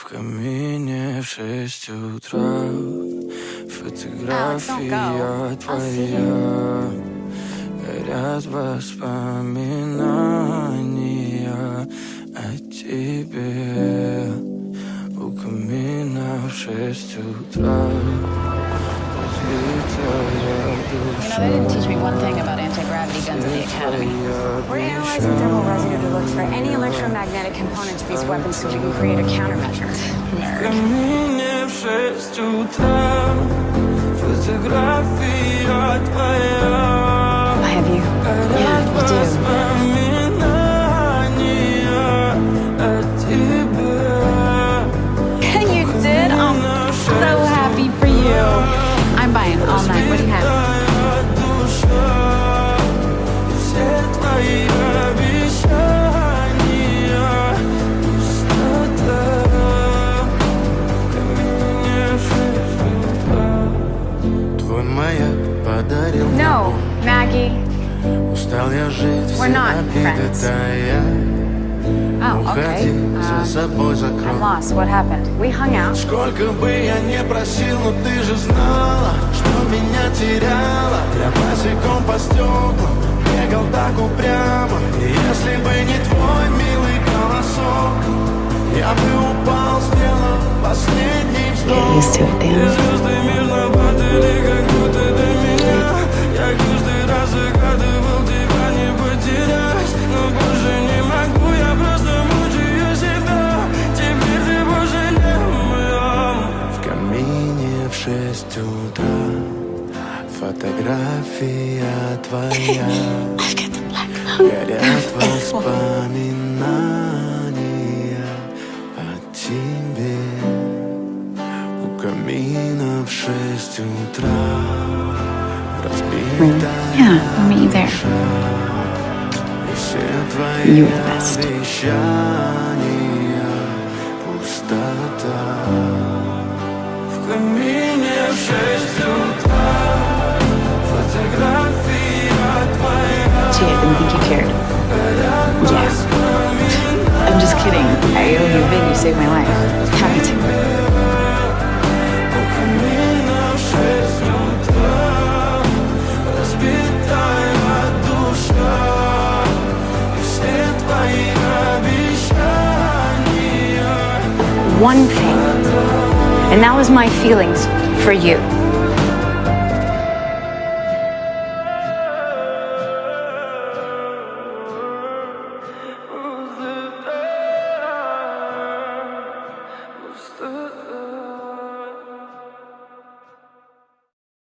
В камине в 6 утра фотография твоя. Горят воспоминания о тебе. У камина в 6 утра разбитая душа. They didn't teach me one thing about anti-gravity guns at the academy. We're analyzing thermal residue to look for any electromagnetic component to these weapons so we can create a countermeasure. В камине в 6 утра фотография твоя. I have you. Yeah, you do. Воспоминания о тебе. You did? I'm so happy for you. I'm buying all night. What do you have? Все твои обещания пустота. В камине в 6 утра. Твой маяк подарил мне No, Maggie. устал я жить, все We're not обиды friends. тая. Oh, Уходи, okay. за собой закрой. I'm lost. What happened? We hung out. Сколько бы я не просил, но ты же знала, что меня теряла. Я босиком по стеклам бегал так упрямо. И если бы не твой милый голосок, я бы упал, сделав последний вздох. Get used to it, Dan. И звезды мирно падали, как будто до меня. Я каждый раз загадывал тебя не потерять, но больше не могу, я просто мучаю себя. Теперь ты пожалел моя. В камине в 6 утра фотография твоя. Горят воспоминания о тебе. У камина в 6 утра разбитая Yeah, I'll meet you there. душа. И все твои You were the best. обещания пустота. В камине в 6 утра фотография твоя. Gee, I didn't think you cared. Yeah. I'm just kidding. I owe you a bid. You saved my life. Happy to. One thing. And that was my feelings for you. Пустота.